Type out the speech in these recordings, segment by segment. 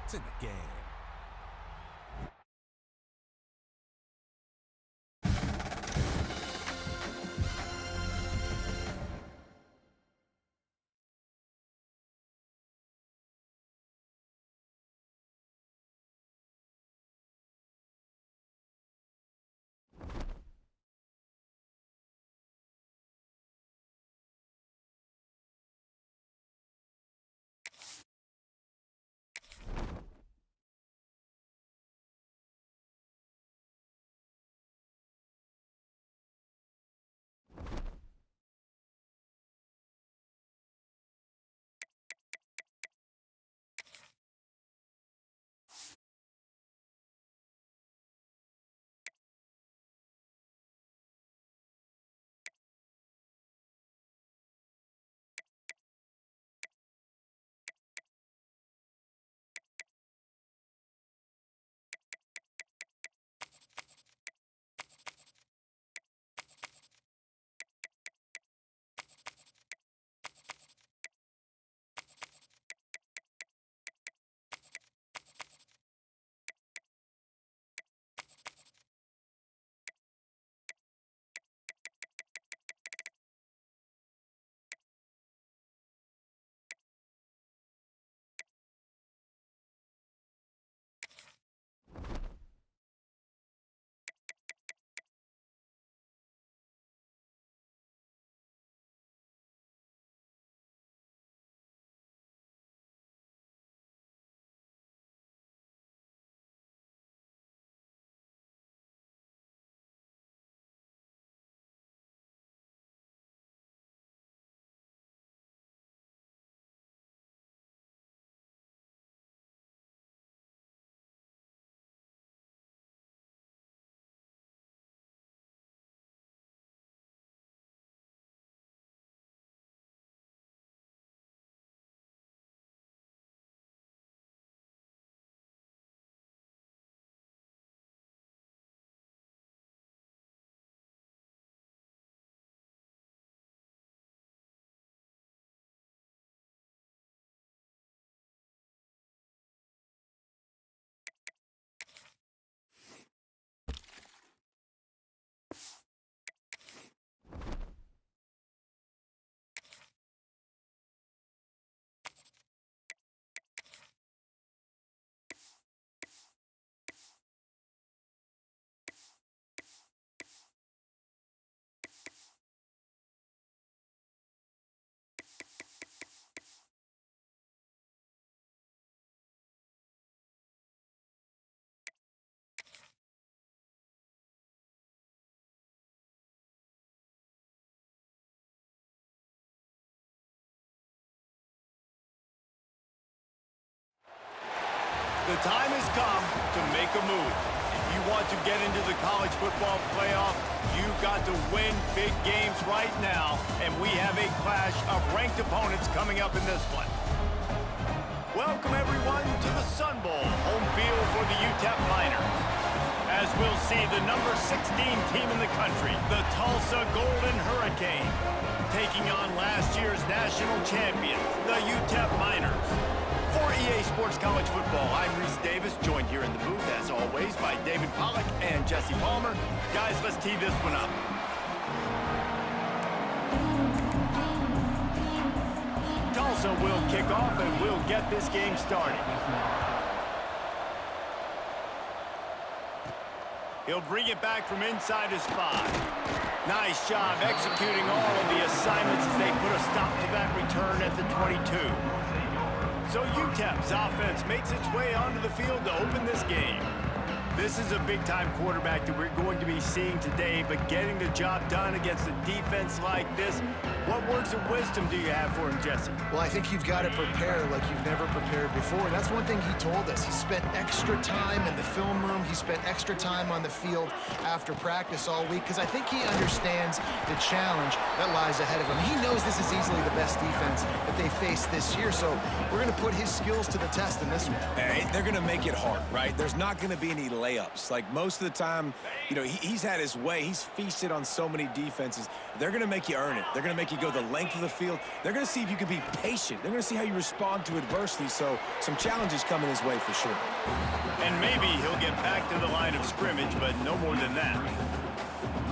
to the game. The time has come to make a move. If you want to get into the college football playoff, you've got to win big games right now, and we have a clash of ranked opponents coming up in this one. Welcome, everyone, to the Sun Bowl, home field for the Utep Miners. As we'll see, the number 16 team in the country, the Tulsa Golden Hurricane, taking on last year's national champions, the Utep Miners. For EA Sports College Football, I'm Reese Davis, joined here in the booth, as always, by David Pollack and Jesse Palmer. Guys, let's tee this one up. Tulsa will kick off, and we'll get this game started. He'll bring it back from inside his 5. Nice job executing all of the assignments as they put a stop to that return at the 22. So Utep's offense makes its way onto the field to open this game. This is a big-time quarterback that we're going to be seeing today, but getting the job done against a defense like this, what words of wisdom do you have for him, Jesse? Well, I think you've got to prepare like you've never prepared before, and that's one thing he told us. He spent extra time in the film room. He spent extra time on the field after practice all week, because I think he understands the challenge that lies ahead of him. He knows this is easily the best defense that they face this year, so we're going to put his skills to the test in this one. Hey, they're going to make it hard, right? There's not going to be any layups. Like, most of the time, you know, he's had his way. He's feasted on so many defenses. They're going to make you earn it. They're going to make you go the length of the field. They're going to see if you can be patient. They're going to see how you respond to adversity. So some challenges coming his way for sure. And maybe he'll get back to the line of scrimmage, but no more than that.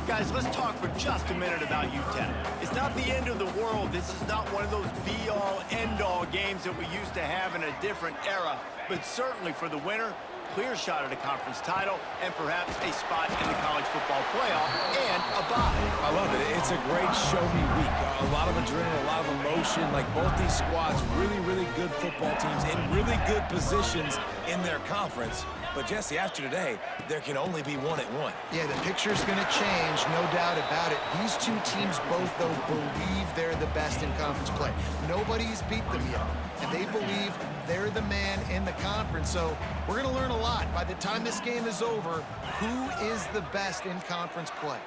Guys, let's talk for just a minute about Utep. It's not the end of the world. This is not one of those be-all, end-all games that we used to have in a different era. But certainly for the winner, clear shot at a conference title and perhaps a spot in the college football playoff and a bye. I love it. It's a great show-me week. A lot of adrenaline, a lot of emotion. Like, both these squads, really, really good football teams in really good positions in their conference. But, Jesse, after today, there can only be one at one. Yeah, the picture's going to change, no doubt about it. These two teams both, though, believe they're the best in conference play. Nobody's beat them yet, and they believe they're the man in the conference. So we're going to learn a lot. By the time this game is over, who is the best in conference play?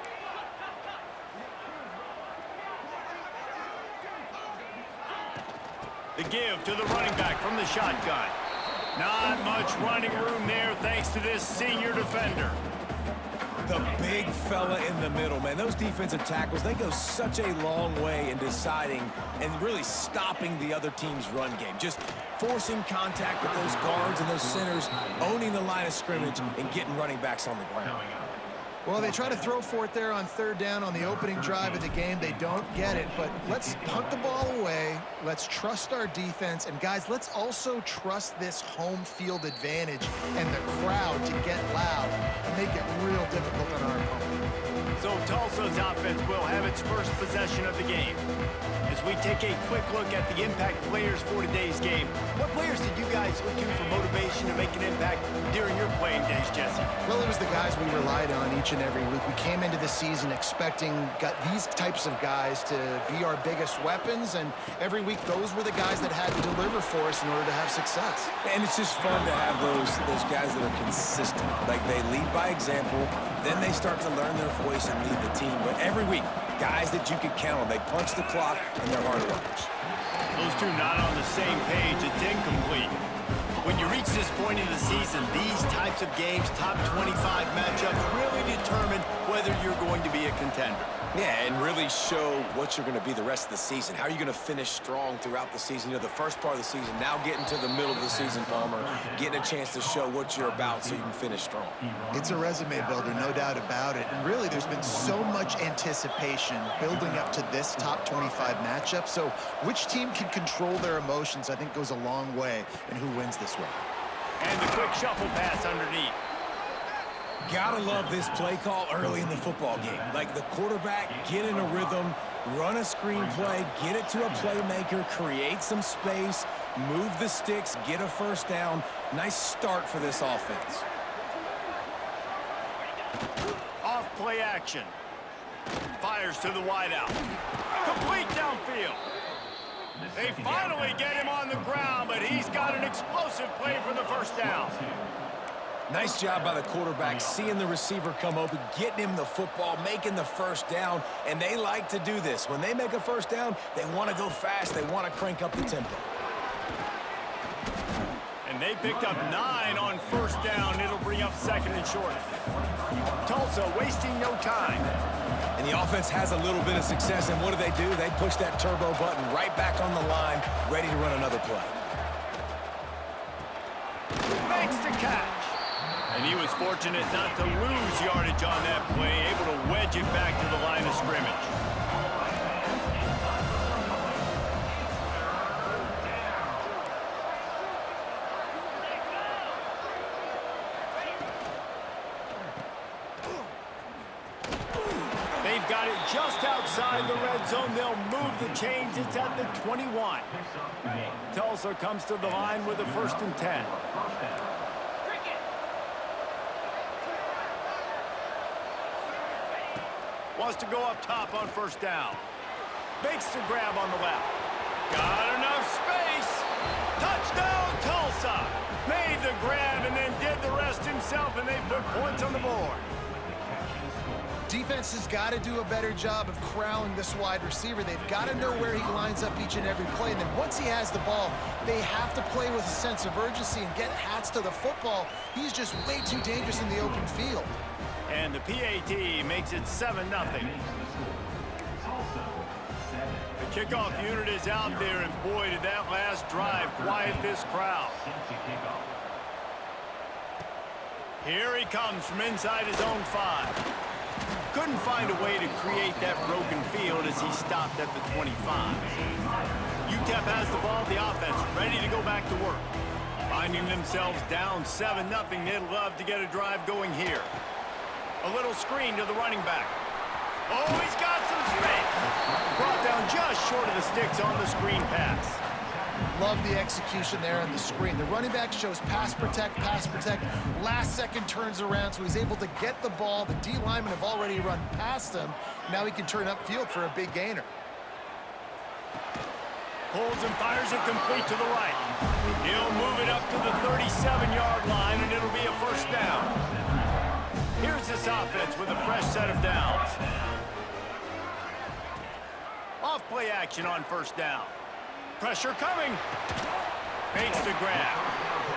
The give to the running back from the shotgun. Not much running room there thanks to this senior defender. The big fella in the middle, man. Those defensive tackles, they go such a long way in deciding and really stopping the other team's run game. Just forcing contact with those guards and those centers, owning the line of scrimmage, and getting running backs on the ground. Well, they try to throw for it there on third down on the opening drive of the game. They don't get it, but let's punt the ball away. Let's trust our defense. And, guys, let's also trust this home field advantage and the crowd to get loud and make it real difficult on our opponent. So Tulsa's offense will have its first possession of the game. As we take a quick look at the impact players for today's game, what players did you guys look to for motivation to make an impact during your playing days, Jesse? Well, it was the guys we relied on each and every week. We came into the season expecting these types of guys to be our biggest weapons, and every week those were the guys that had to deliver for us in order to have success. And it's just fun to have those guys that are consistent. Like, they lead by example, then they start to learn their voice and lead the team. But every week, guys that you can count on. They punch the clock, and they're hard workers. Those two not on the same page. It's incomplete. When you reach this point in the season, these types of games, top 25 matchups, really determine whether you're going to be a contender. Yeah, and really show what you're going to be the rest of the season. How are you going to finish strong throughout the season? You know, the first part of the season, now getting to the middle of the season, Palmer, getting a chance to show what you're about so you can finish strong. It's a resume builder, no doubt about it. And really, there's been so much anticipation building up to this top 25 matchup. So which team can control their emotions, I think, goes a long way in who wins this one. And the quick shuffle pass underneath. Gotta love this play call early in the football game. Like, the quarterback, get in a rhythm, run a screen play, get it to a playmaker, create some space, move the sticks, get a first down. Nice start for this offense. Off play action. Fires to the wideout. Complete downfield. They finally get him on the ground, but he's got an explosive play for the first down. Nice job by the quarterback, seeing the receiver come open, getting him the football, making the first down, and they like to do this. When they make a first down, they want to go fast. They want to crank up the tempo. And they picked up 9 on first down. It'll bring up second and short. Tulsa wasting no time. And the offense has a little bit of success, and what do? They push that turbo button right back on the line, ready to run another play. Makes the catch. And he was fortunate not to lose yardage on that play, able to wedge it back to the line of scrimmage. They've got it just outside the red zone. They'll move the chains. It's at the 21. Tulsa comes to the line with a 1st and 10. Wants to go up top on first down. Makes the grab on the left. Got enough space. Touchdown, Tulsa. Made the grab and then did the rest himself, and they put points on the board. Defense has got to do a better job of corralling this wide receiver. They've got to know where he lines up each and every play. And then once he has the ball, they have to play with a sense of urgency and get hats to the football. He's just way too dangerous in the open field. And the PAT makes it 7-0. The kickoff unit is out there, and boy, did that last drive quiet this crowd. Here he comes from inside his own 5. Couldn't find a way to create that broken field as he stopped at the 25. Utep has the ball, the offense ready to go back to work. Finding themselves down 7-0, they'd love to get a drive going here. A little screen to the running back. Oh, he's got some space. Brought down just short of the sticks on the screen pass. Love the execution there on the screen. The running back shows pass protect, last second turns around, so he's able to get the ball. The D linemen have already run past him. Now he can turn upfield for a big gainer. Pulls and fires it complete to the right. He'll move it up to the 37-yard line, and it'll be a first down. Here's this offense with a fresh set of downs. Off play action on first down. Pressure coming. Makes the grab.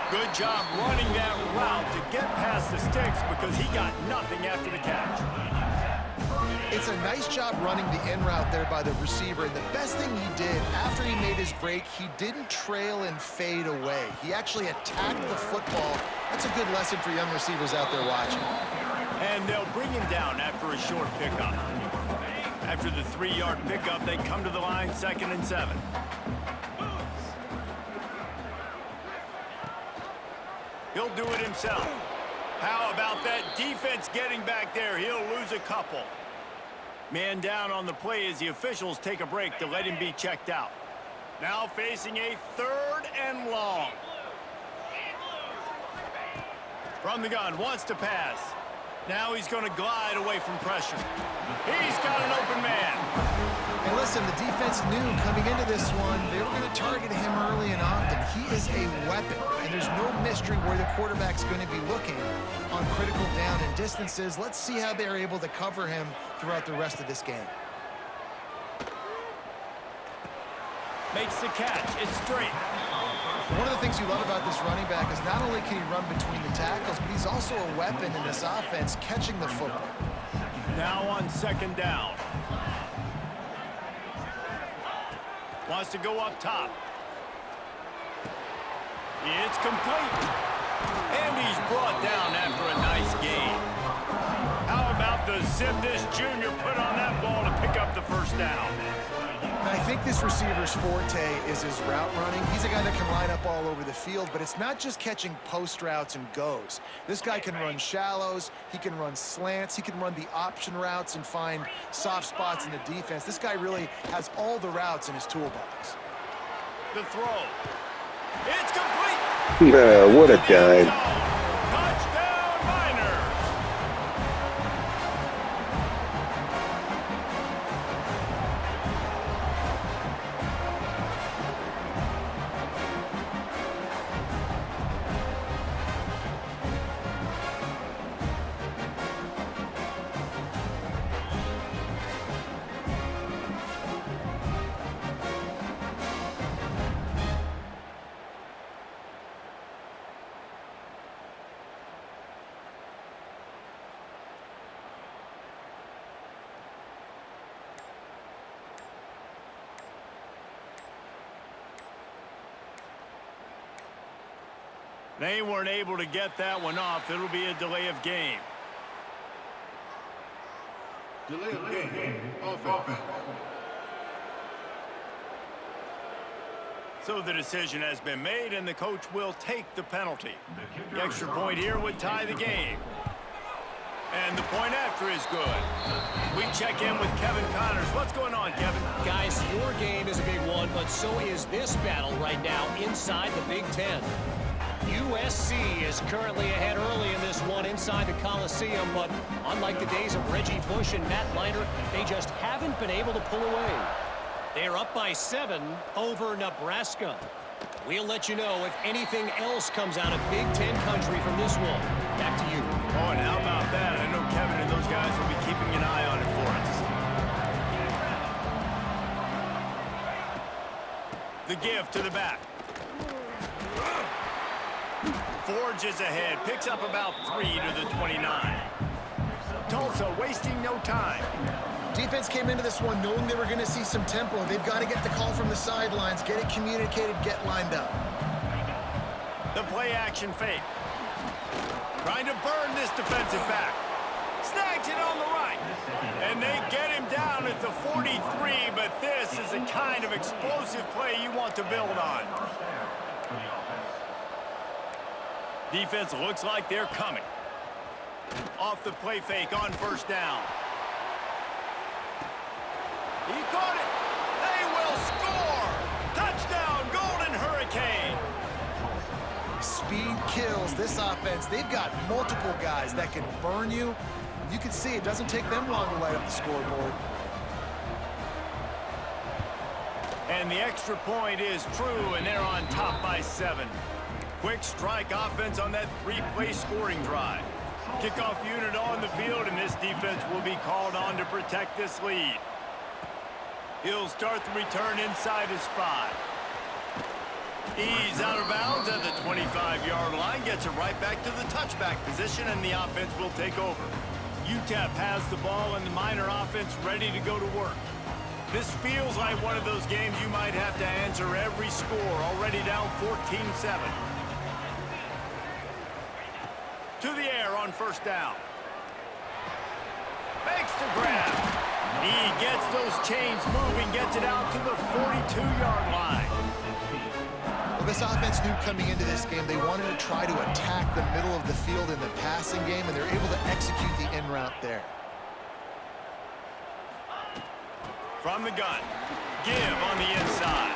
Good job running that route to get past the sticks because he got nothing after the catch. It's a nice job running the in route there by the receiver. And the best thing he did after he made his break, he didn't trail and fade away. He actually attacked the football. That's a good lesson for young receivers out there watching. And they'll bring him down after a short pickup. After the 3-yard pickup, they come to the line 2nd and 7. He'll do it himself. How about that defense getting back there? He'll lose a couple. Man down on the play as the officials take a break to let him be checked out. Now facing a 3rd and long. From the gun, wants to pass. Now he's going to glide away from pressure. He's got an open man. And listen, the defense knew coming into this one, they were going to target him early and often. He is a weapon, and there's no mystery where the quarterback's going to be looking on critical down and distances. Let's see how they're able to cover him throughout the rest of this game. Makes the catch. It's straight. One of the things you love about this running back is not only can he run between the tackles, but he's also a weapon in this offense catching the football. Now on 2nd down. Wants to go up top. It's complete. And he's brought down after a nice gain. How about the zip this junior put on that ball to pick up the first down? I think this receiver's forte is his route running. He's a guy that can line up all over the field, but it's not just catching post routes and goes. This guy can run shallows, he can run slants, he can run the option routes and find soft spots in the defense. This guy really has all the routes in his toolbox. The throw. It's complete. What a dime. Touchdown, Miners. They weren't able to get that one off. It'll be a delay of game. Delay of game. Offense. So the decision has been made, and the coach will take the penalty. The extra point here would tie the game. And the point after is good. We check in with Kevin Connors. What's going on, Kevin? Guys, your game is a big one, but so is this battle right now inside the Big Ten. USC is currently ahead early in this one inside the Coliseum, but unlike the days of Reggie Bush and Matt Leinart, they just haven't been able to pull away. They're up by 7 over Nebraska. We'll let you know if anything else comes out of Big Ten country from this one. Back to you. Oh, and how about that? I know Kevin and those guys will be keeping an eye The give to the back. Forges ahead, picks up about 3 to the 29. Tulsa wasting no time. Defense came into this one knowing they were going to see some tempo. They've got to get the call from the sidelines, get it communicated, get lined up. The play action fake. Trying to burn this defensive back. Snags it on the right. And they get him down at the 43, but this is the kind of explosive play you want to build on. Defense looks like they're coming. Off the play fake on first down. He caught it. They will score. Touchdown, Golden Hurricane. Speed kills this offense. They've got multiple guys that can burn you. You can see it doesn't take them long to light up the scoreboard. And the extra point is true, and they're on top by 7. Quick strike offense on that 3-play scoring drive. Kickoff unit on the field, and this defense will be called on to protect this lead. He'll start the return inside his 5. He's out of bounds at the 25-yard line, gets it right back to the touchback position, and the offense will take over. Utep has the ball, and the Miner offense ready to go to work. This feels like one of those games you might have to answer every score, already down 14-7. To the air on first down. Makes the grab. He gets those chains moving, gets it out to the 42-yard line. Well, this offense knew coming into this game they wanted to try to attack the middle of the field in the passing game, and they're able to execute the in route there. From the gun, give on the inside.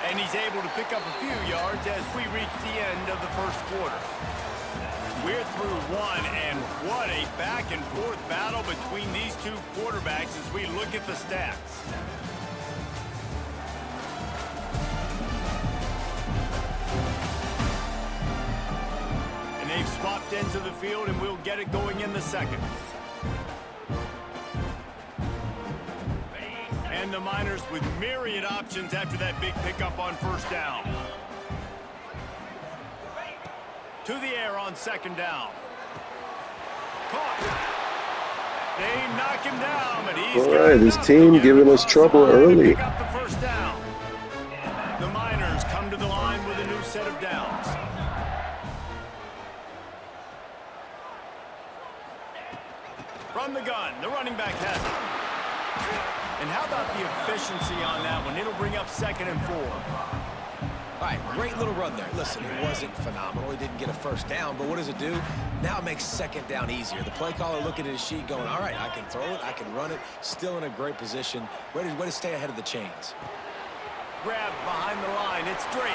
And he's able to pick up a few yards as we reach the end of the first quarter. We're through one, and what a back-and-forth battle between these two quarterbacks as we look at the stats. And they've swapped into the field, and we'll get it going in the second. And the Miners with myriad options after that big pickup on first down. To the air on second down. Caught. They knock him down, but he's all right, this team giving us trouble early. Pick up the first down. The Miners come to the line with a new set of downs. From the gun, the running back has it. And how about the efficiency on that one? It'll bring up 2nd and 4. All right, great little run there. Listen, it wasn't phenomenal. He didn't get a first down, but what does it do? Now it makes second down easier. The play caller looking at his sheet going, all right, I can throw it, I can run it, still in a great position, ready to stay ahead of the chains. Grab behind the line, it's Drake.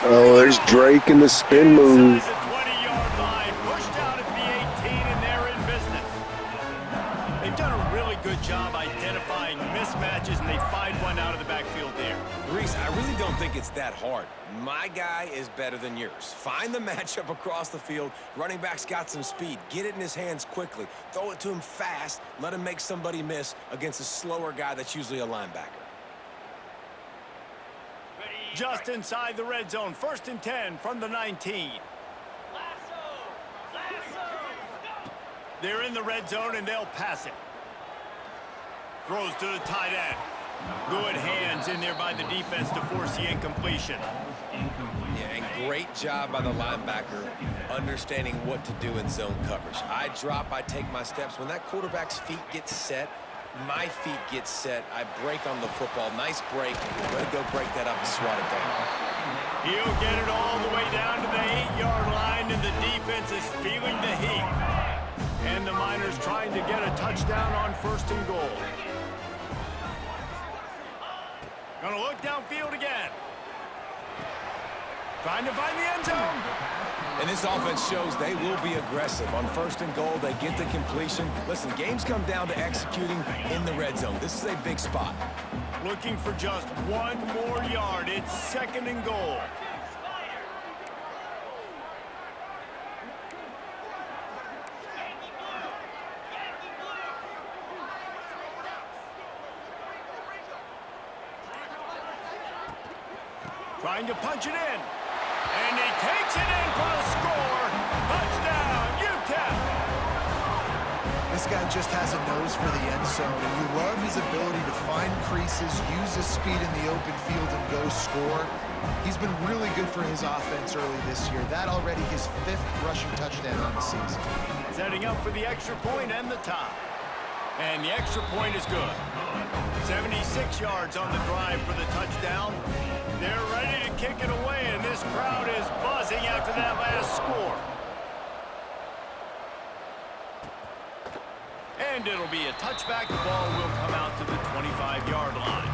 Oh, there's Drake in the spin move. Inside the 20-yard line, pushed out at the 18, and they're in business. They've done a really good job identifying mismatches, and they find one out of the backfield there. Reese, I really don't think it's that hard. My guy is better than yours. Find the matchup across the field. Running back's got some speed. Get it in his hands quickly. Throw it to him fast. Let him make somebody miss against a slower guy that's usually a linebacker. Just inside the red zone, 1st and 10 from the 19. They're in the red zone, and they'll pass it. Throws to the tight end. Good hands in there by the defense to force the incompletion. Yeah, and great job by the linebacker understanding what to do in zone coverage. I drop, I take my steps. When that quarterback's feet get set, my feet get set. I break on the football. Nice break. Way to go break that up and swat it down. He'll get it all the way down to the 8-yard line, and the defense is feeling the heat. And the Miners trying to get a touchdown on 1st and goal. Gonna look downfield again. Trying to find the end zone. And this offense shows they will be aggressive. On 1st and goal, they get the completion. Listen, games come down to executing in the red zone. This is a big spot. Looking for just 1 more yard. It's 2nd and goal. Trying to punch it in. And he takes it in for a score. Touchdown, Utep. This guy just has a nose for the end zone, and you love his ability to find creases, use his speed in the open field, and go score. He's been really good for his offense early this year. That already his 5th rushing touchdown on the season. Setting up for the extra point and the tie. And the extra point is good. 76 yards on the drive for the touchdown. They're ready to kick it away, and this crowd is buzzing after that last score. And it'll be a touchback. The ball will come out to the 25-yard line.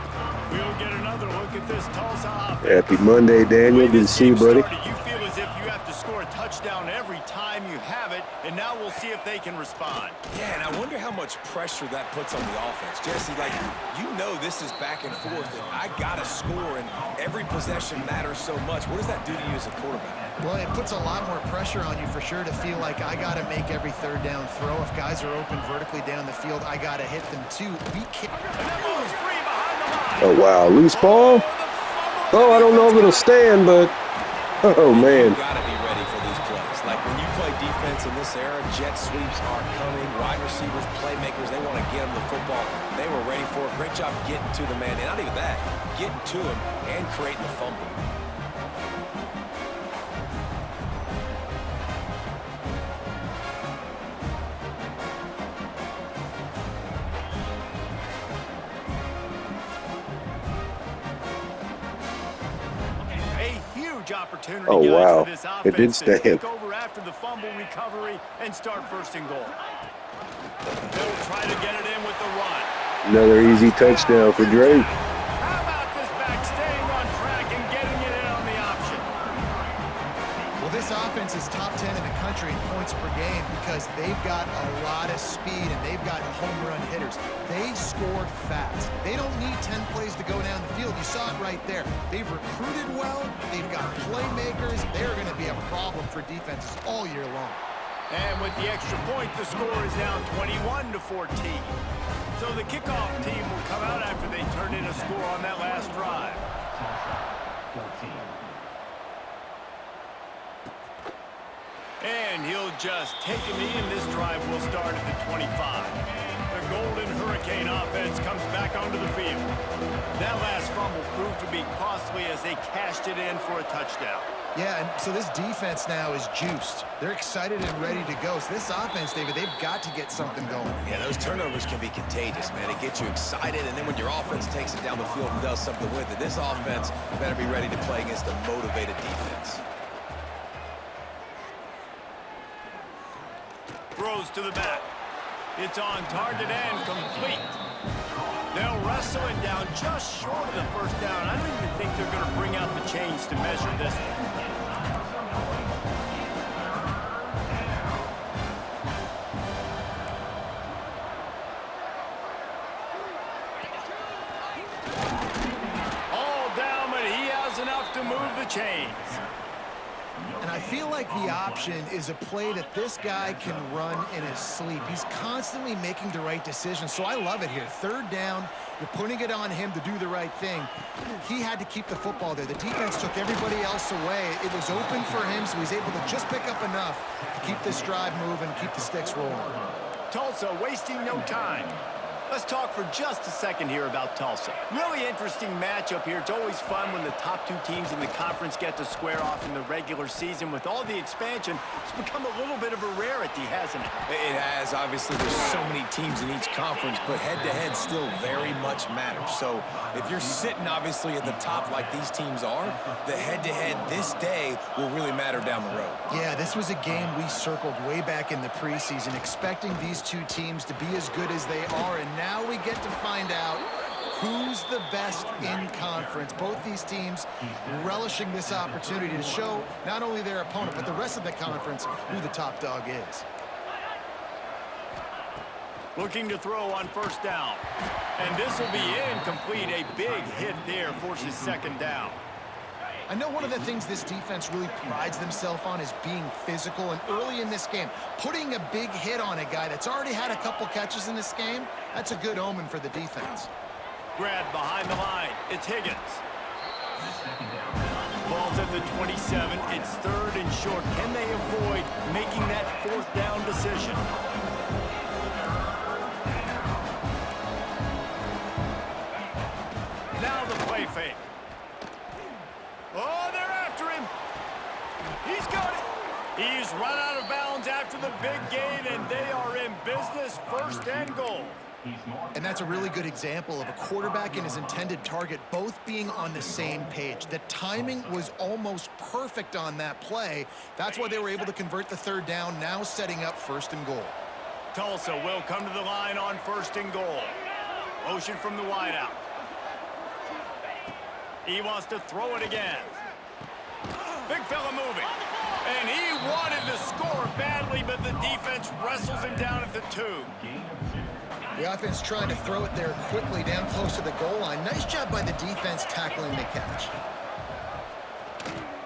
We'll get another look at this Tulsa offense. Happy Monday, Daniel. Good to see you, buddy. You feel as if you have to score a touchdown every time you have it, and now we'll see if they can respond. Yeah, and I wonder how much pressure that puts on the offense. Jesse, like, you know this is back and forth, and I got to score, and every possession matters so much. What does that do to you as a quarterback? Well, it puts a lot more pressure on you for sure to feel like I got to make every third down throw. If guys are open vertically down the field, I got to hit them too. We can't. And that ball's free behind the line. Oh, wow. Loose ball. Oh, I don't know if it'll stand, but oh, man. You got to be ready for these plays. Like when you play defense in this era, jet sweeps are coming. Wide receivers, playmakers, they want to get them the football. They were ready for it. Great job getting to the man. And not even that, getting to him and creating the fumble. Opportunity, Oh, wow. for this It did offense to stand. take over after the fumble recovery and start 1st and goal. They'll try to get it in with the run. Another easy touchdown for Drake. How about this back staying on track and getting it in on the option? Well, this offense is top 10 in the country in points per game because they've got a lot of speed and they've got home run hitters. They score fast. They don't need 10 plays to go down the field. You saw it right there. They've recruited well. They've got playmakers. They're going to be a problem for defenses all year long. And with the extra point, the score is now 21-14. So the kickoff team will come out after they turn in a score on that last drive. And he'll just take a knee, and this drive will start at the 25. The Golden Hurricane offense comes back onto the field. That last fumble proved to be costly as they cashed it in for a touchdown. Yeah, and so this defense now is juiced. They're excited and ready to go. So this offense, David, they've got to get something going. Yeah, those turnovers can be contagious, man. They get you excited, and then when your offense takes it down the field and does something with it, this offense better be ready to play against a motivated defense. Throws to the back. It's on target and complete. They'll wrestle it down just short of the 1st down. I don't even think they're going to bring out the chains to measure this one. All down, but he has enough to move the chains. And I feel like the option is a play that this guy can run in his sleep. He's constantly making the right decision, so I love it here. 3rd down, you're putting it on him to do the right thing. He had to keep the football there. The defense took everybody else away. It was open for him, so he's able to just pick up enough to keep this drive moving, keep the sticks rolling. Tulsa wasting no time. Let's talk for just a second here about Tulsa. Really interesting matchup here. It's always fun when the top 2 teams in the conference get to square off in the regular season. With all the expansion, it's become a little bit of a rarity, hasn't it? It has. Obviously, there's so many teams in each conference, but head-to-head still very much matters. So if you're sitting, obviously, at the top like these teams are, the head-to-head this day will really matter down the road. Yeah, this was a game we circled way back in the preseason, expecting these 2 teams to be as good as they are, and now we get to find out who's the best in conference. Both these teams relishing this opportunity to show not only their opponent, but the rest of the conference who the top dog is. Looking to throw on 1st down. And this will be incomplete. A big hit there forces 2nd down. I know one of the things this defense really prides themselves on is being physical, and early in this game, putting a big hit on a guy that's already had a couple catches in this game, that's a good omen for the defense. Grab behind the line. It's Higgins. Ball's at the 27. It's 3rd and short. Can they avoid making that 4th down decision? Now the play fake. Oh, they're after him. He's got it. He's run out of bounds after the big gain, and they are in business. 1st and goal. And that's a really good example of a quarterback and his intended target both being on the same page. The timing was almost perfect on that play. That's why they were able to convert the 3rd down, now setting up 1st and goal. Tulsa will come to the line on 1st and goal. Motion from the wideout. He wants to throw it again. Big fella moving. And he wanted to score badly, but the defense wrestles him down at the 2. The offense trying to throw it there quickly down close to the goal line. Nice job by the defense tackling the catch.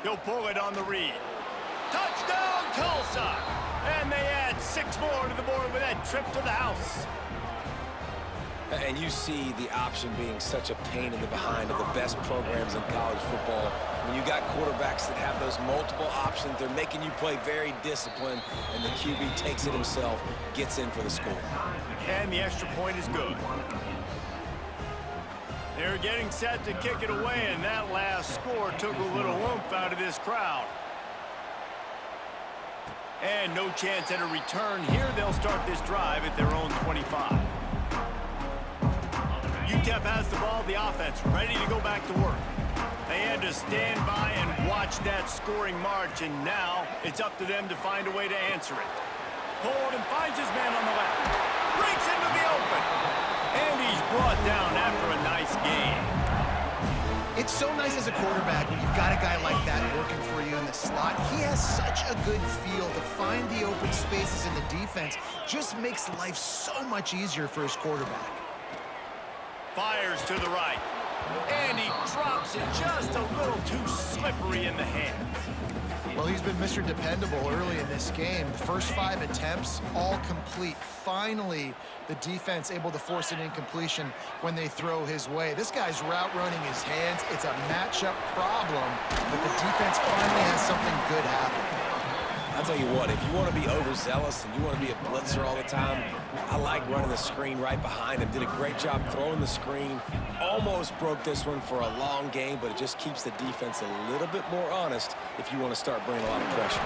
He'll pull it on the read. Touchdown, Tulsa! And they add 6 more to the board with that trip to the house. And you see the option being such a pain in the behind of the best programs in college football. When you got quarterbacks that have those multiple options, they're making you play very disciplined, and the QB takes it himself, gets in for the score. And the extra point is good. They're getting set to kick it away, and that last score took a little oomph out of this crowd. And no chance at a return here. They'll start this drive at their own 25. Utep has the ball, the offense ready to go back to work. They had to stand by and watch that scoring march, and now it's up to them to find a way to answer it. Hold and finds his man on the left. Breaks into the open. And he's brought down after a nice game. It's so nice as a quarterback when you've got a guy like that working for you in the slot. He has such a good feel to find the open spaces in the defense. Just makes life so much easier for his quarterback. Fires to the right. And he drops it just a little too slippery in the hands. Well, he's been Mr. Dependable early in this game. The first 5 attempts, all complete. Finally, the defense able to force an incompletion when they throw his way. This guy's route running his hands. It's a matchup problem, but the defense finally has something good happen. I'll tell you what, if you want to be overzealous and you want to be a blitzer all the time, I like running the screen right behind him. Did a great job throwing the screen. Almost broke this one for a long game, but it just keeps the defense a little bit more honest if you want to start bringing a lot of pressure.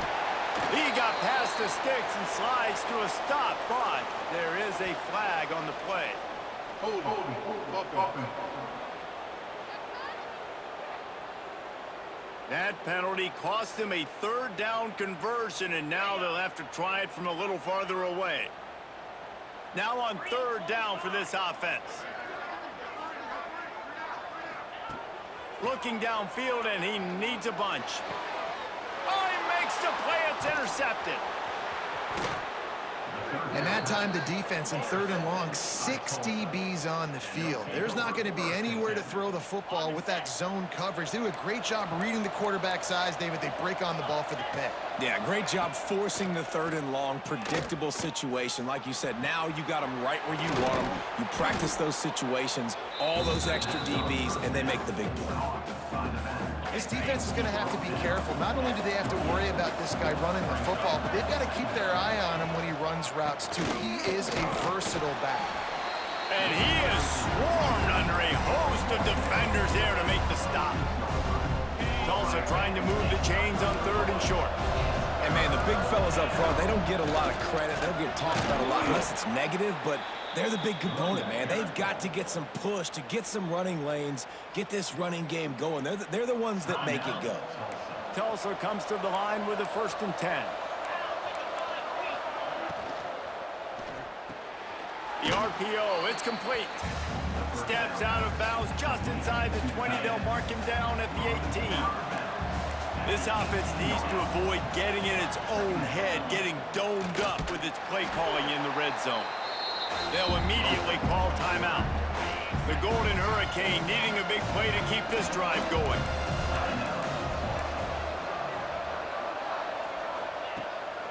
He got past the sticks and slides to a stop, but there is a flag on the play. Hold, offense. That penalty cost them a 3rd down conversion, and now they'll have to try it from a little farther away. Now on 3rd down for this offense. Looking downfield, and he needs a bunch. Oh, he makes the play. It's intercepted. And that time the defense in 3rd and long, 6 DBs on the field. There's not going to be anywhere to throw the football with that zone coverage. They do a great job reading the quarterback's eyes, David. They break on the ball for the pick. Yeah, great job forcing the 3rd and long, predictable situation. Like you said, now you got them right where you want them. You practice those situations, all those extra DBs, and they make the big play. This defense is going to have to be careful. Not only do they have to worry about this guy running the football, but they've got to keep their eye on him when he runs routes, too. He is a versatile back. And he is swarmed under a host of defenders there to make the stop. Tulsa trying to move the chains on 3rd and short. And, man, the big fellas up front, they don't get a lot of credit. They don't get talked about a lot unless it's negative, but they're the big component, man. They've got to get some push to get some running lanes, get this running game going. They're the ones that make it go. Tulsa comes to the line with a 1st and 10. The RPO, it's complete. Steps out of bounds just inside the 20. They'll mark him down at the 18. This offense needs to avoid getting in its own head, getting domed up with its play calling in the red zone. They'll immediately call timeout. The Golden Hurricane needing a big play to keep this drive going.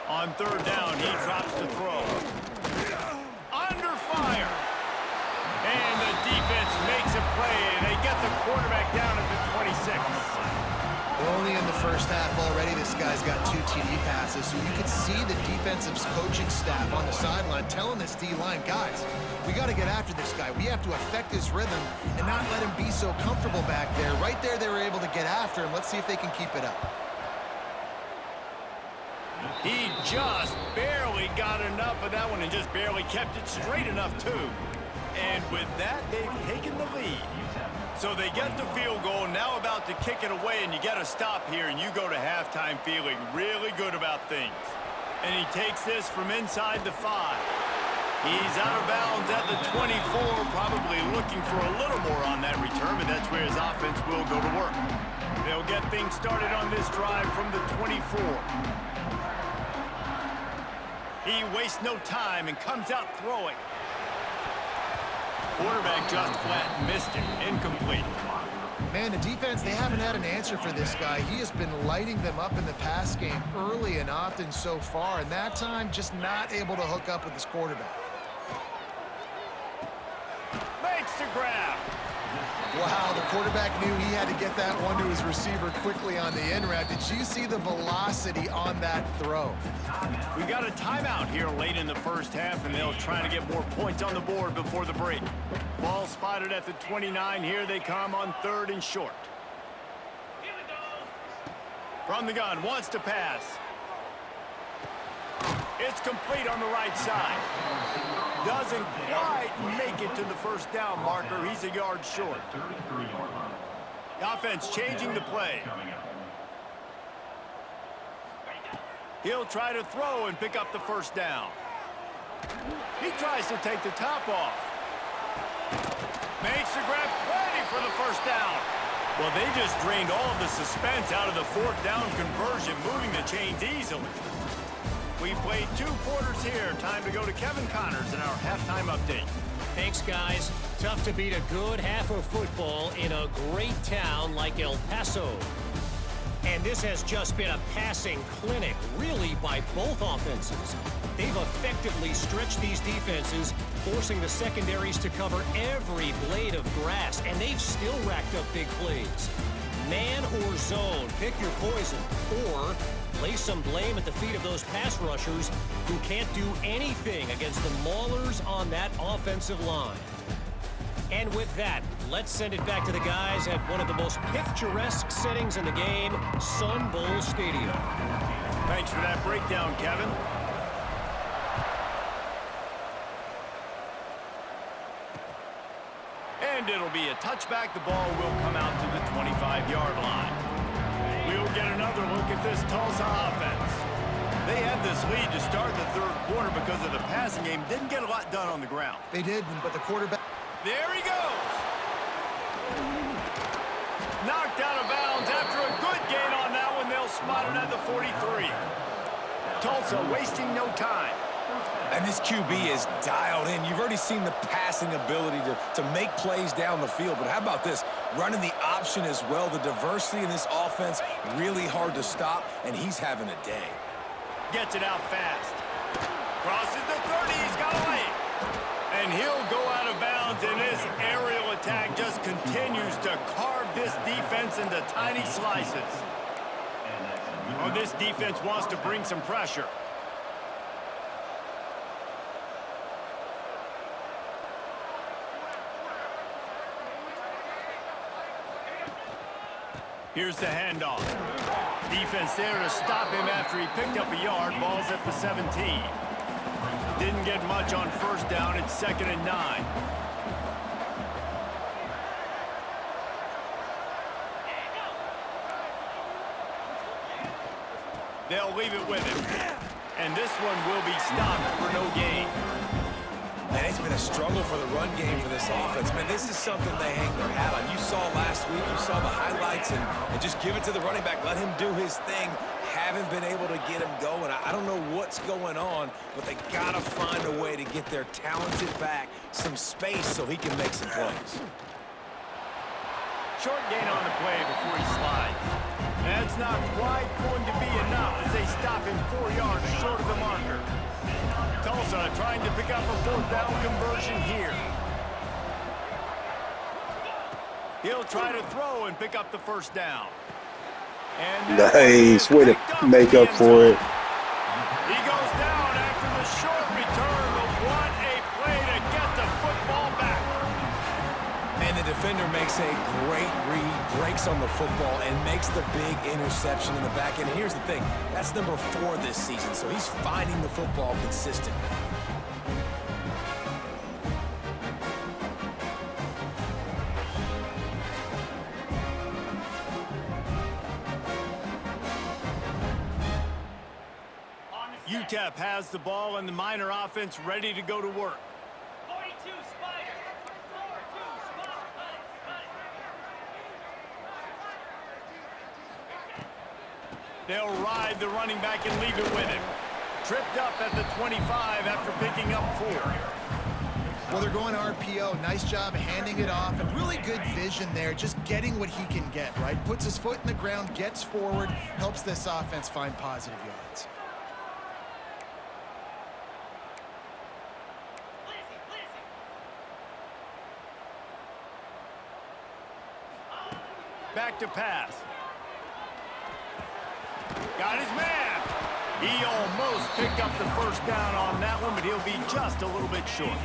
On 3rd down, he drops the throw. Under fire. And the defense makes a play, and they get the quarterback down at the 26. We're only in the first half already. This guy's got 2 TD passes, so you could see the defensive coaching staff on the sideline telling this D-line, guys, we got to get after this guy. We have to affect his rhythm and not let him be so comfortable back there. Right there, they were able to get after him. Let's see if they can keep it up. He just barely got enough of that one and just barely kept it straight enough, too. And with that, they've taken the lead. So they get the field goal, now about to kick it away, and you got to stop here, and you go to halftime feeling really good about things. And he takes this from inside the 5. He's out of bounds at the 24, probably looking for a little more on that return, and that's where his offense will go to work. They'll get things started on this drive from the 24. He wastes no time and comes out throwing. Quarterback just flat missed it. Incomplete. Man, the defense, they haven't had an answer for this guy. He has been lighting them up in the pass game early and often so far, and that time just not able to hook up with his quarterback. Makes the grab. Wow, the quarterback knew he had to get that one to his receiver quickly on the in route. Did you see the velocity on that throw? We got a timeout here late in the first half, and they'll try to get more points on the board before the break. Ball spotted at the 29. Here they come on 3rd and short. From the gun, wants to pass. It's complete on the right side. Doesn't quite make it to the first down marker. He's a yard short. The offense changing the play. He'll try to throw and pick up the first down. He tries to take the top off. Makes the grab, ready for the first down. Well, they just drained all of the suspense out of the 4th down conversion, moving the chains easily. We've played 2 quarters here. Time to go to Kevin Connors in our halftime update. Thanks, guys. Tough to beat a good half of football in a great town like El Paso. And this has just been a passing clinic, really, by both offenses. They've effectively stretched these defenses, forcing the secondaries to cover every blade of grass, and they've still racked up big plays. Man or zone, pick your poison, or lay some blame at the feet of those pass rushers who can't do anything against the maulers on that offensive line. And with that, let's send it back to the guys at one of the most picturesque settings in the game, Sun Bowl Stadium. Thanks for that breakdown, Kevin. And it'll be a touchback. The ball will come out to the 25-yard line. We'll get another look at this Tulsa offense. They had this lead to start the 3rd quarter because of the passing game. Didn't get a lot done on the ground. They did, but the quarterback... There he goes. Knocked out of bounds after a good gain on that one. They'll spot it at the 43. Tulsa wasting no time. And this QB is dialed in. You've already seen the passing ability to make plays down the field. But how about this? Running the option as well. The diversity in this offense, really hard to stop, and he's having a day. Gets it out fast. Crosses the 30. He's got a lane. And he'll go out of bounds, and this aerial attack just continues to carve this defense into tiny slices. Oh, this defense wants to bring some pressure. Here's the handoff. Defense there to stop him after he picked up a yard. Ball's at the 17. Didn't get much on first down. It's 2nd and 9. They'll leave it with him. And this one will be stopped for no gain. Man, it's been a struggle for the run game for this offense. Man, this is something they hang their hat on. You saw last week, you saw the highlights, and just give it to the running back. Let him do his thing. Haven't been able to get him going. I don't know what's going on, but they got to find a way to get their talented back some space so he can make some plays. Short gain on the play before he slides. That's not quite going to be enough as they stop him 4 yards short of the marker. Tulsa trying to pick up a 4th down conversion here. He'll try to throw and pick up the first down. And Nice. Way to make up for it. He goes down after the short return, but what a play to get the football back. And the defender makes a great read, breaks on the football, and makes the big interception in the back end. And here's the thing, that's number 4 this season, so he's finding the football consistently. Utep has the ball and the Miner offense ready to go to work. 42 Spider. 42 Spider. They'll ride the running back and leave it with him. Tripped up at the 25 after picking up 4. Well, they're going RPO. Nice job handing it off, and really good vision there, just getting what he can get, right? Puts his foot in the ground, gets forward, helps this offense find positive yards. Back to pass. Got his man. He almost picked up the first down on that one, but he'll be just a little bit short.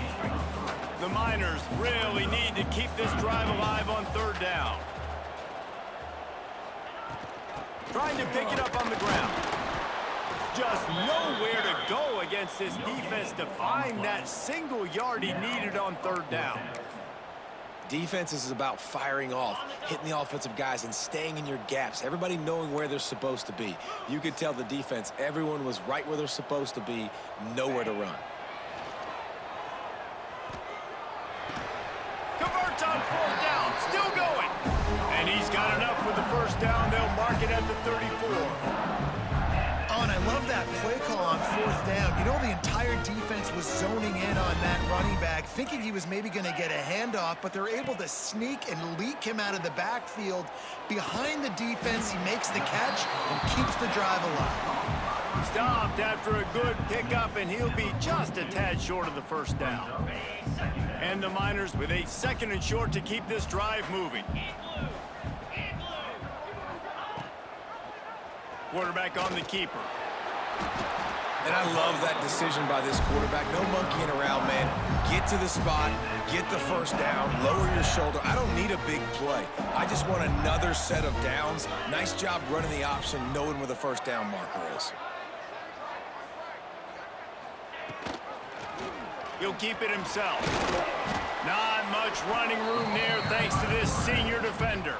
The Miners really need to keep this drive alive on 3rd down. Trying to pick it up on the ground. Just nowhere to go against this defense to find that single yard he needed on 3rd down. Defense is about firing off, hitting the offensive guys, and staying in your gaps. Everybody knowing where they're supposed to be. You could tell the defense, everyone was right where they're supposed to be, nowhere to run. Converts on 4th down, still going. And he's got enough for the first down. They'll mark it at the 34. Oh, and I love that play call on 4th down. You know, the entire defense was zoning in on that running back, thinking he was maybe going to get a handoff, but they're able to sneak and leak him out of the backfield. Behind the defense, he makes the catch and keeps the drive alive. Stopped after a good pickup, and he'll be just a tad short of the first down. And the Miners with a 2nd and short to keep this drive moving. Quarterback on the keeper. And I love that decision by this quarterback. No monkeying around, man. Get to the spot, get the first down, lower your shoulder. I don't need a big play. I just want another set of downs. Nice job running the option, knowing where the first down marker is. He'll keep it himself. Not much running room there thanks to this senior defender.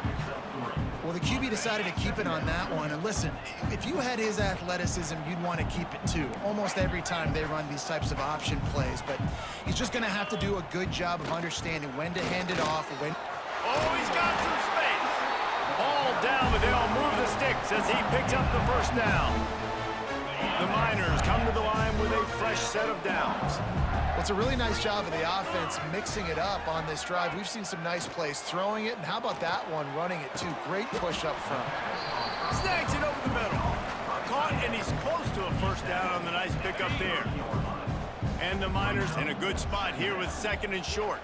Well, the QB decided to keep it on that one. And listen, if you had his athleticism, you'd want to keep it too. Almost every time they run these types of option plays. But he's just going to have to do a good job of understanding when to hand it off. When. Oh, he's got some space. Ball down, but they'll move the sticks as he picks up the first down. The Miners come to the line with a fresh set of downs. Well, it's a really nice job of the offense mixing it up on this drive. We've seen some nice plays throwing it, and how about that one running it too? Great push up front. Snags it over the middle. Caught, and he's close to a first down on the nice pickup there. And the Miners in a good spot here with 2nd and short.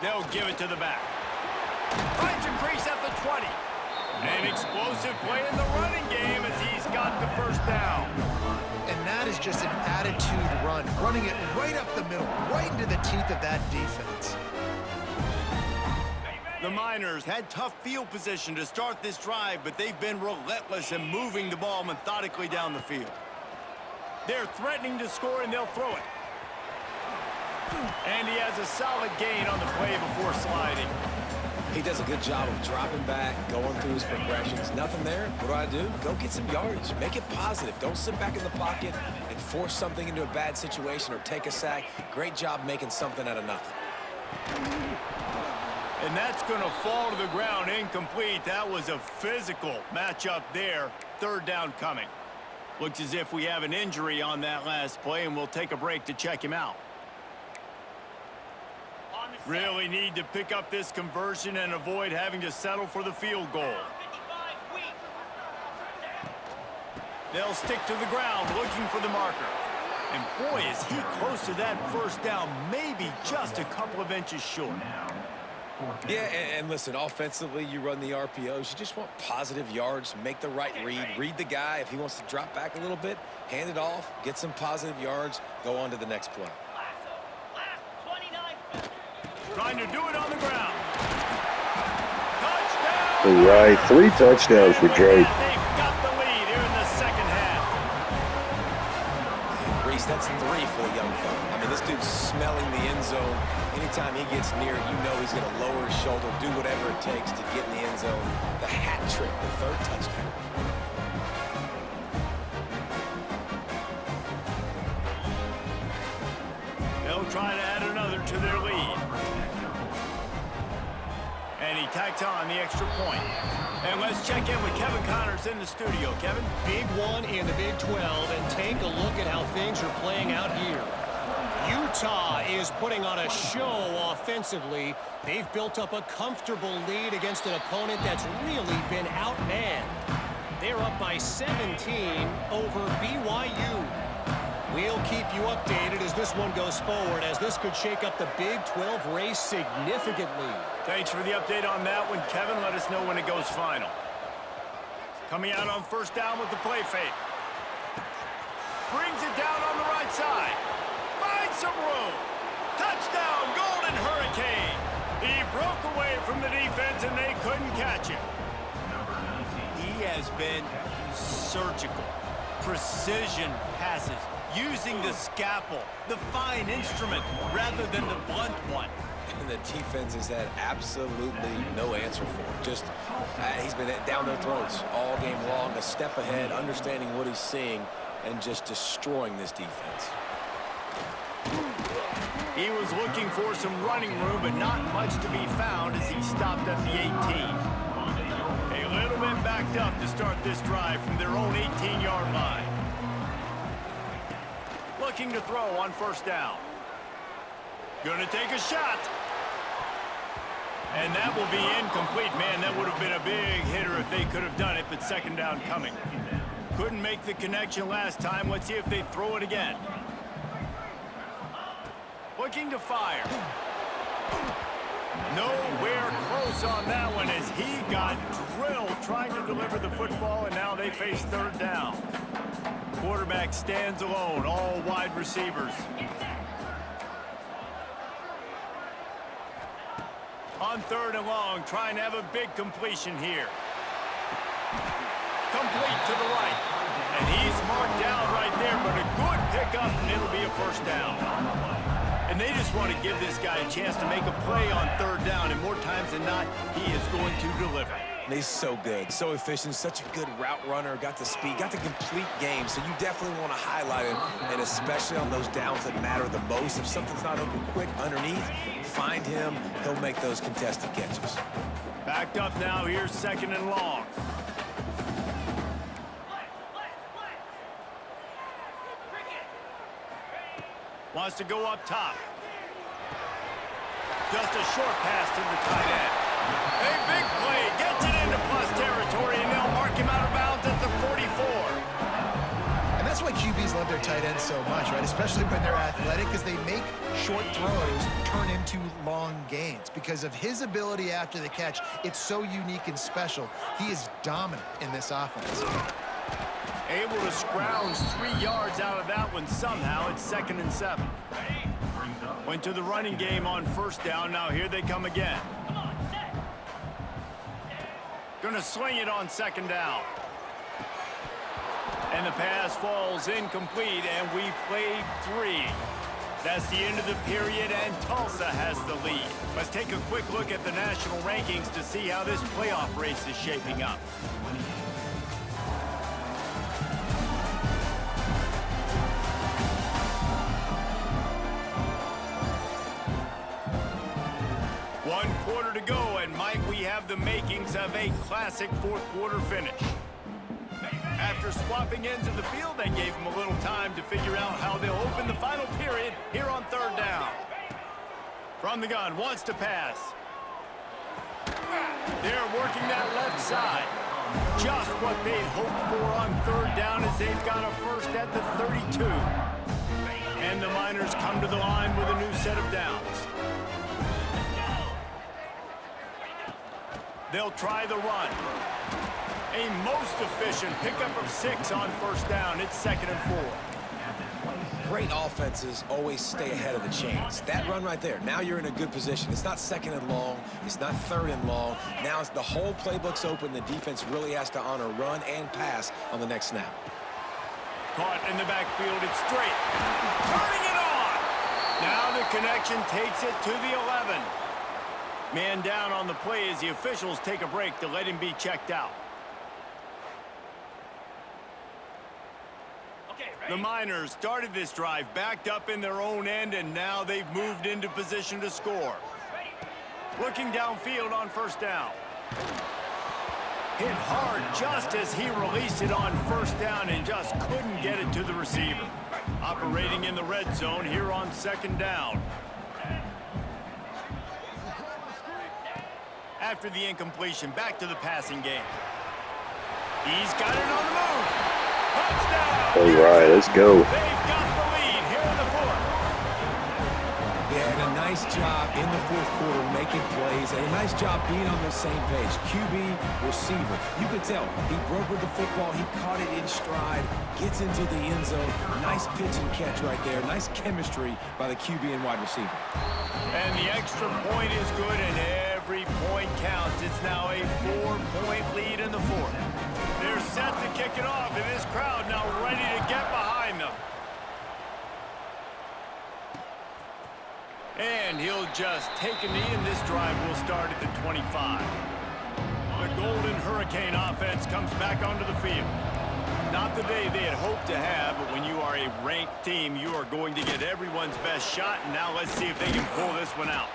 They'll give it to the back. Finds a crease at the 20. An explosive play in the running game as he's got the first down. And that is just an attitude run, running it right up the middle, right into the teeth of that defense. The Miners had tough field position to start this drive, but they've been relentless in moving the ball methodically down the field. They're threatening to score, and they'll throw it. And he has a solid gain on the play before sliding. He does a good job of dropping back, going through his progressions. Nothing there. What do? Go get some yardage. Make it positive. Don't sit back in the pocket and force something into a bad situation or take a sack. Great job making something out of nothing. And that's going to fall to the ground incomplete. That was a physical matchup there. 3rd down coming. Looks as if we have an injury on that last play, and we'll take a break to check him out. Really need to pick up this conversion and avoid having to settle for the field goal. They'll stick to the ground looking for the marker. And boy, is he close to that first down, maybe just a couple of inches short. Yeah, and listen, offensively, you run the RPOs. You just want positive yards, make the right read the guy. If he wants to drop back a little bit, hand it off, get some positive yards, go on to the next play. Last 29. Trying to do it on the ground. Touchdown! All right, 3 touchdowns for Drake. They've got the lead here in the second half. Reese, that's 3 for the young fella. I mean, this dude's smelling the end zone. Anytime he gets near, you know he's going to lower his shoulder, do whatever it takes to get in the end zone. The hat trick, the 3rd touchdown. They'll try to add another to their lead. And he tacks on the extra point. And let's check in with Kevin Connors in the studio. Kevin? Big one in the Big 12, and take a look at how things are playing out here. Utah is putting on a show offensively. They've built up a comfortable lead against an opponent that's really been outmanned. They're up by 17 over BYU. We'll keep you updated as this one goes forward, as this could shake up the Big 12 race significantly. Thanks for the update on that one, Kevin. Let us know when it goes final. Coming out on first down with the play fake. Brings it down on the right side. Finds some room. Touchdown, Golden Hurricane. He broke away from the defense and they couldn't catch him. He has been surgical. Precision passes. Using the scalpel, the fine instrument, rather than the blunt one. And the defense has had absolutely no answer for him. Just, he's been down their throats all game long, a step ahead, understanding what he's seeing, and just destroying this defense. He was looking for some running room, but not much to be found as he stopped at the 18. A little bit backed up to start this drive from their own 18-yard line. Looking to throw on first down. Gonna take a shot. And that will be incomplete. Man, that would have been a big hitter if they could have done it, but second down coming. Couldn't make the connection last time. Let's see if they throw it again. Looking to fire. Nowhere close on that one as he got drilled trying to deliver the football, and now they face third down. Quarterback stands alone, all wide receivers. On 3rd and long, trying to have a big completion here. Complete to the right. And he's marked down right there, but a good pickup, and it'll be a first down. And they just want to give this guy a chance to make a play on 3rd down, and more times than not, he is going to deliver. He's so good, so efficient, such a good route runner, got the speed, got the complete game, so you definitely want to highlight him, and especially on those downs that matter the most. If something's not open quick underneath, find him, he'll make those contested catches. Backed up now, here's 2nd and long. Wants to go up top. Just a short pass to the tight end. A big play, gets it into plus territory, and they'll mark him out of bounds at the 44. And that's why QBs love their tight ends so much, right? Especially when they're athletic, because they make short throws turn into long gains. Because of his ability after the catch, it's so unique and special. He is dominant in this offense. Able to scrounge 3 yards out of that one somehow. It's 2nd and 7. Went to the running game on first down. Now here they come again. Gonna swing it on 2nd down. And the pass falls incomplete, and we've played 3. That's the end of the period, and Tulsa has the lead. Let's take a quick look at the national rankings to see how this playoff race is shaping up. One quarter to go, and might we have the makings of a classic 4th quarter finish. After swapping ends of the field, they gave him a little time to figure out how they'll open the final period here on 3rd down. From the gun, wants to pass. They're working that left side. Just what they hoped for on 3rd down as they've got a first at the 32. And the Miners come to the line with a new set of downs. They'll try the run. A most efficient pickup of 6 on first down. It's 2nd and 4. Great offenses always stay ahead of the chains. That run right there, now you're in a good position. It's not 2nd and long. It's not 3rd and long. Now it's the whole playbook's open. The defense really has to honor run and pass on the next snap. Caught in the backfield. It's straight. Turning it on. Now the connection takes it to the 11. Man down on the play as the officials take a break to let him be checked out. The Miners started this drive backed up in their own end, and now they've moved into position to score. Looking downfield on first down. Hit hard just as he released it on first down and just couldn't get it to the receiver. Operating in the red zone here on 2nd down. After the incompletion, back to the passing game. He's got it on the move. Touchdown! All right, let's go. They've got the lead here in the 4th. Yeah, and a nice job in the 4th quarter making plays, and a nice job being on the same page. QB, receiver. You could tell he brokered the football. He caught it in stride, gets into the end zone. Nice pitch and catch right there. Nice chemistry by the QB and wide receiver. And the extra point is good, and every point counts. It's now a 4-point lead in the 4th. They're set to kick it off, and this crowd now ready to get behind them. And he'll just take a knee, and this drive will start at the 25. The Golden Hurricane offense comes back onto the field. Not the day they had hoped to have, but when you are a ranked team, you are going to get everyone's best shot, and now let's see if they can pull this one out.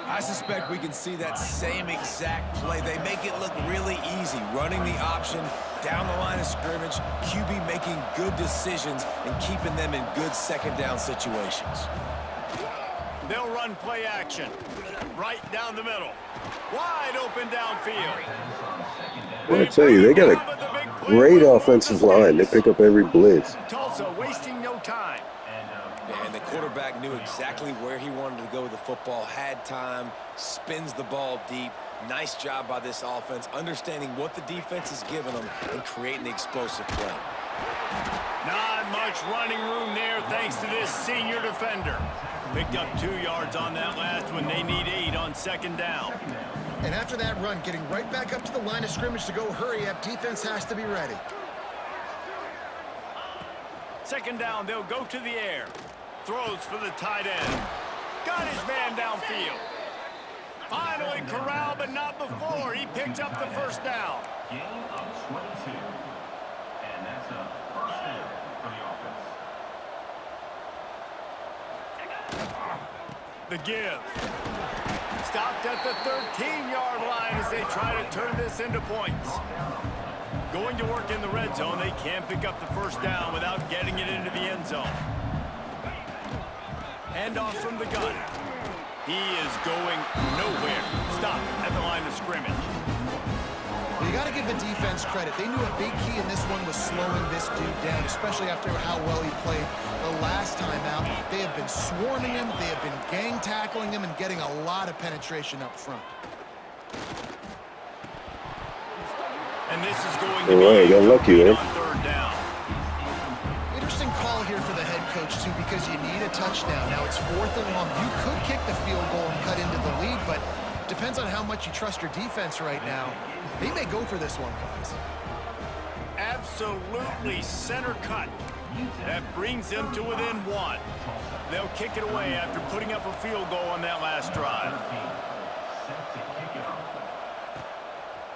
I suspect we can see that same exact play. They make it look really easy, running the option down the line of scrimmage, QB making good decisions and keeping them in good 2nd down situations. They'll run play action right down the middle. Wide open downfield. I tell you, they got a great offensive line. They pick up every blitz. Tulsa wasting no time. And the quarterback knew exactly where he wanted to go with the football, had time, spins the ball deep. Nice job by this offense, understanding what the defense is giving them and creating the explosive play. Not much running room there thanks to this senior defender. Picked up 2 yards on that last one. They need 8 on 2nd down. And after that run, getting right back up to the line of scrimmage to go hurry up, defense has to be ready. 2nd down, they'll go to the air. Throws for the tight end. Got his man downfield. Finally corralled, but not before. He picked up the first down. Gain of 22. And that's a first down for the offense. The give. Stopped at the 13-yard line as they try to turn this into points. Going to work in the red zone. They can't pick up the first down without getting it into the end zone. Handoff from the gun. He is going nowhere. Stop at the line of scrimmage. Well, you got to give the defense credit. They knew a big key in this one was slowing this dude down, especially after how well he played the last time out. They have been swarming him. They have been gang tackling him and getting a lot of penetration up front. And this is going to be got lucky there. On 3rd down. Interesting call here for the head coach, too, because you need a touchdown. Now it's 4th and long. You could kick the field goal and cut into the lead, but depends on how much you trust your defense right now. They may go for this one, guys. Absolutely center cut. That brings them to within 1. They'll kick it away after putting up a field goal on that last drive.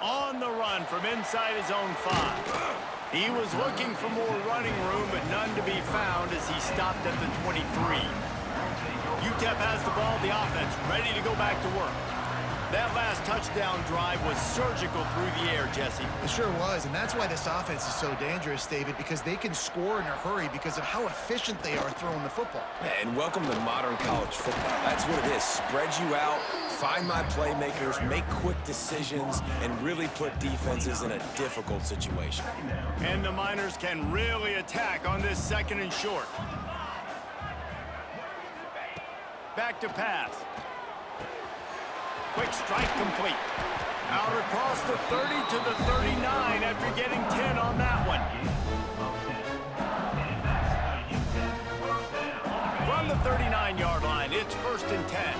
On the run from inside his own 5. He was looking for more running room, but none to be found as he stopped at the 23. Utep has the ball, the offense ready to go back to work. That last touchdown drive was surgical through the air, Jesse. It sure was, and that's why this offense is so dangerous, David, because they can score in a hurry because of how efficient they are throwing the football. And welcome to modern college football. That's what it is. Spread you out, find my playmakers, make quick decisions, and really put defenses in a difficult situation. And the Miners can really attack on this 2nd and short. back to pass. Quick strike complete. Out across the 30 to the 39 after getting 10 on that one. From the 39-yard line, it's 1st and 10.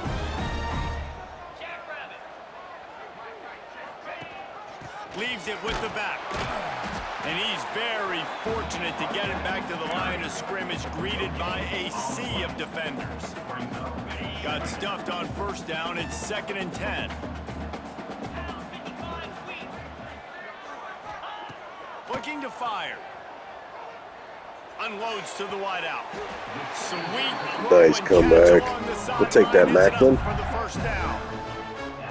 Leaves it with the back. And he's very fortunate to get it back to the line of scrimmage, greeted by a sea of defenders. Got stuffed on 1st down. It's 2nd and 10. Looking to fire. Unloads to the wideout. Sweet. Nice comeback. We'll take that, Macklin. For the 1st down.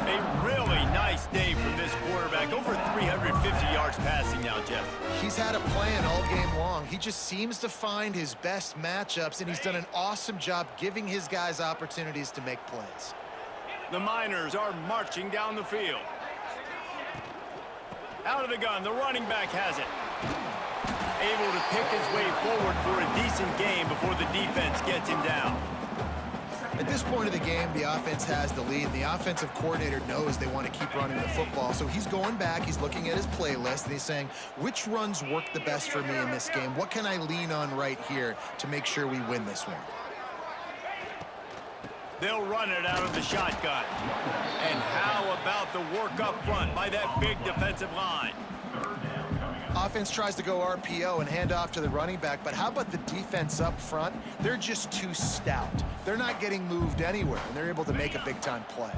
A really nice day from this quarterback. Over 350 yards passing now, Jeff. He's had a plan all game long. He just seems to find his best matchups, and he's done an awesome job giving his guys opportunities to make plays. The Miners are marching down the field. Out of the gun, the running back has it. Able to pick his way forward for a decent game before the defense gets him down. At this point of the game, the offense has the lead. The offensive coordinator knows they want to keep running the football. So he's going back, he's looking at his playlist, and he's saying, which runs work the best for me in this game? What can I lean on right here to make sure we win this one? They'll run it out of the shotgun. And how about the work up front by that big defensive line? Offense tries to go RPO and hand off to the running back, but how about the defense up front? They're just too stout. They're not getting moved anywhere, and they're able to make a big-time play.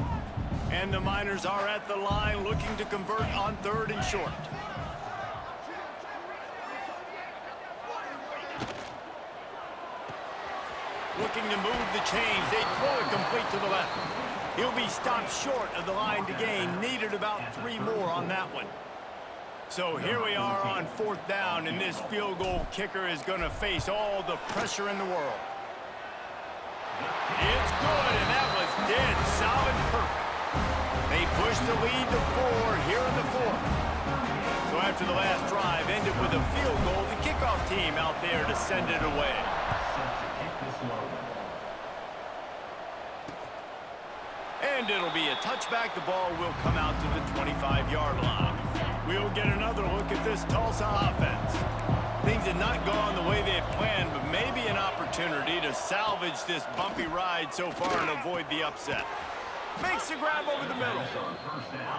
And the Miners are at the line looking to convert on 3rd and short. Looking to move the chains. They throw it complete to the left. He'll be stopped short of the line to gain. Needed about 3 more on that one. So here we are on 4th down, and this field goal kicker is going to face all the pressure in the world. It's good, and that was dead solid perfect. They push the lead to 4 here in the 4th. So after the last drive ended with a field goal, the kickoff team out there to send it away. And it'll be a touchback. The ball will come out to the 25-yard line. We'll get another look at this Tulsa offense. Things had not gone the way they had planned, but maybe an opportunity to salvage this bumpy ride so far and avoid the upset. Makes the grab over the middle.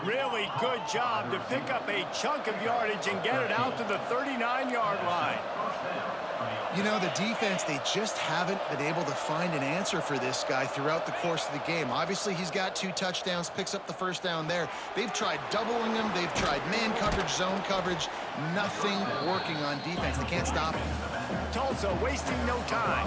Really good job to pick up a chunk of yardage and get it out to the 39-yard line. You know, the defense, they just haven't been able to find an answer for this guy throughout the course of the game. Obviously, he's got 2 touchdowns, picks up the 1st down there. They've tried doubling him. They've tried man coverage, zone coverage. Nothing working on defense. They can't stop him. Tulsa wasting no time.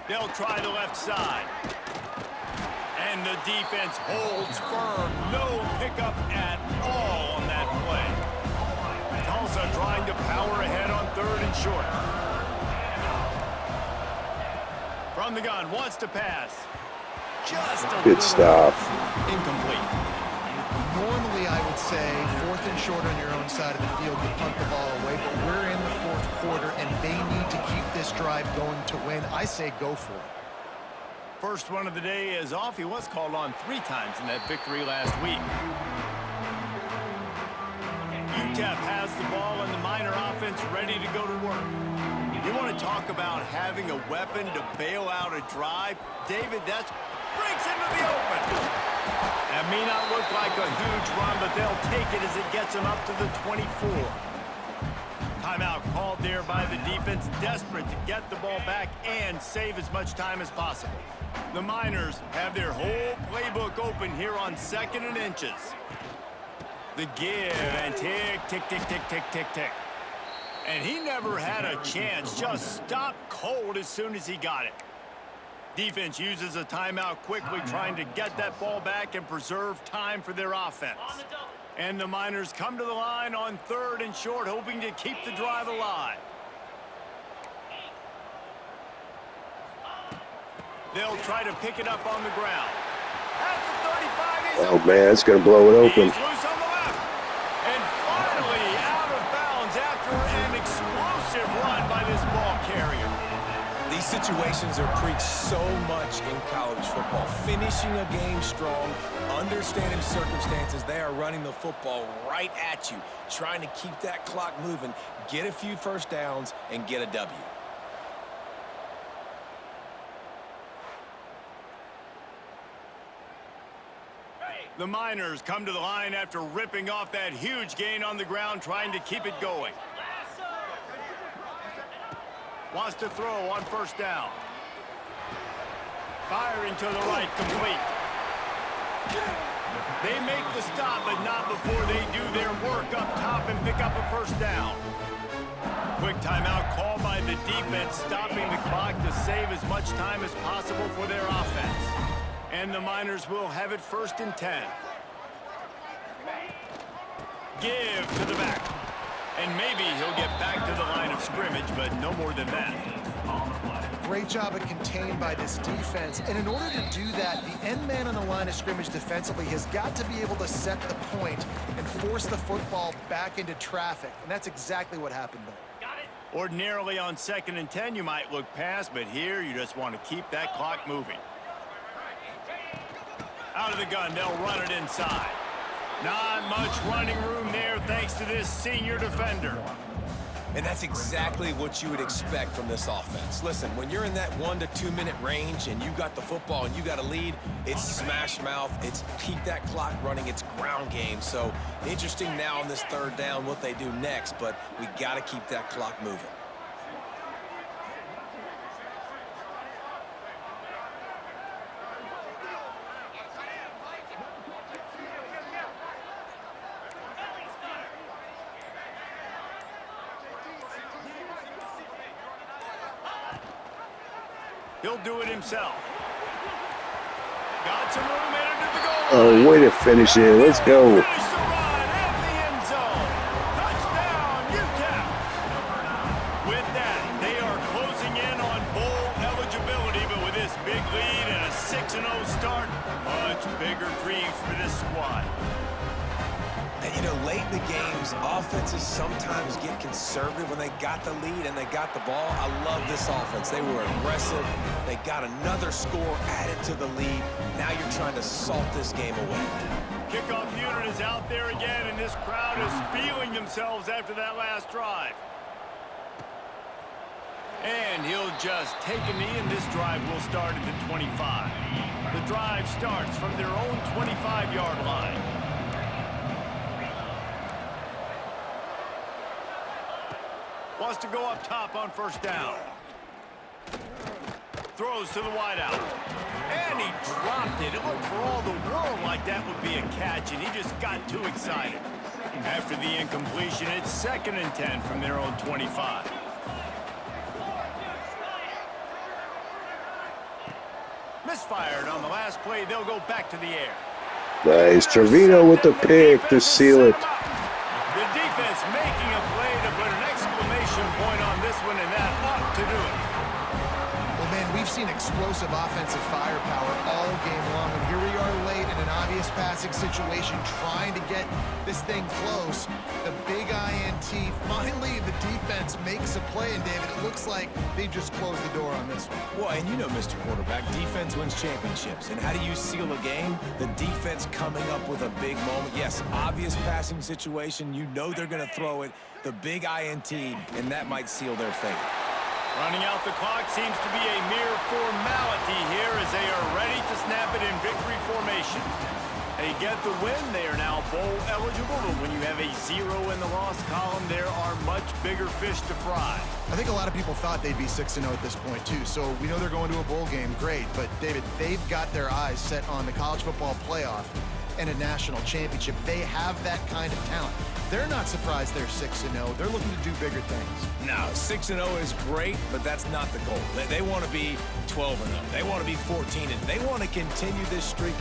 They'll try the left side. And the defense holds firm. No pickup at all on that play. Tulsa trying to power ahead on 3rd and short. From the gun, wants to pass. Just a Good stuff. Incomplete. Normally, I would say 4th and short on your own side of the field to punt the ball away, but we're in the 4th quarter, and they need to keep this drive going to win. I say go for it. First one of the day is off. He was called on 3 times in that victory last week. Utep has the ball and the Miner offense ready to go to work. You want to talk about having a weapon to bail out a drive? David, that breaks into the open. That may not look like a huge run, but they'll take it as it gets them up to the 24. Timeout called there by the defense, desperate to get the ball back and save as much time as possible. The Miners have their whole playbook open here on 2nd and inches. The give and tick, tick, tick, tick, tick, tick, tick. And he never had a chance, just stopped cold as soon as he got it. Defense uses a timeout quickly, trying to get that ball back and preserve time for their offense. And the Miners come to the line on 3rd and short, hoping to keep the drive alive. They'll try to pick it up on the ground. At the 35, Oh, man, it's going to blow it open. he's loose on the left. And finally out of bounds after by this ball carrier. These situations are preached so much in college football. Finishing a game strong, understanding circumstances. They are running the football right at you, trying to keep that clock moving, get a few first downs, and get a W. The Miners come to the line after ripping off that huge gain on the ground, trying to keep it going. Wants to throw on first down. Firing to the right, complete. They make the stop, but not before they do their work up top and pick up a first down. Quick timeout called by the defense, stopping the clock to save as much time as possible for their offense. And the Miners will have it 1st and 10. Give to the back. And maybe he'll get back to the line of scrimmage, but no more than that. Great job of contained by this defense. And in order to do that, the end man on the line of scrimmage defensively has got to be able to set the point and force the football back into traffic. And that's exactly what happened there. Ordinarily on 2nd and 10, you might look past, but here you just want to keep that clock moving. Out of the gun, they'll run it inside. Not much running room there thanks to this senior defender. And that's exactly what you would expect from this offense. Listen, when you're in that 1 to 2 minute range and you got the football and you got a lead, it's smash mouth, it's keep that clock running, it's ground game. So interesting now on this 3rd down what they do next, but we got to keep that clock moving. He'll do it himself. Got some room in under the goal. Oh, way to finish it. Let's go. Finish the run at the end zone. Touchdown, Utep. With that, they are closing in on bowl eligibility, but with this big lead and a 6-0 start, much bigger dreams for this squad. And, you know, late in the games, offenses sometimes get conservative when they got the lead and they got the ball. I love this offense. They were aggressive. They got another score added to the lead. Now you're trying to salt this game away. Kickoff unit is out there again, and this crowd is feeling themselves after that last drive. And he'll just take a knee, and this drive will start at the 25. The drive starts from their own 25-yard line. Wants to go up top on first down. Throws to the wideout. And he dropped it. It looked for all the world like that would be a catch, and he just got too excited. After the incompletion, it's 2nd and 10 from their own 25. Misfired on the last play. They'll go back to the air. Nice. Trevino with the pick to seal it. The defense making a play to put an exclamation point on this one, and that ought to do it. Well, man, we've seen explosive offensive firepower all game long, and here we are late in an obvious passing situation trying to get this thing close. The big INT, finally the defense makes a play, and David, it looks like they just closed the door on this one. Well, and you know, Mr. Quarterback, defense wins championships. And how do you seal a game? The defense coming up with a big moment. Yes, obvious passing situation. You know they're going to throw it. The big INT, and that might seal their fate. Running out the clock seems to be a mere formality here as they are ready to snap it in victory formation. They get the win. They are now bowl eligible, but when you have a 0 in the loss column, there are much bigger fish to fry. I think a lot of people thought they'd be 6-0 at this point, too. So we know they're going to a bowl game. Great. But, David, they've got their eyes set on the college football playoff and a national championship. They have that kind of talent. They're not surprised they're 6-0. They're looking to do bigger things. No, 6-0 is great, but that's not the goal. They want to be 12-0. They want to be 14-0. They want to continue this streak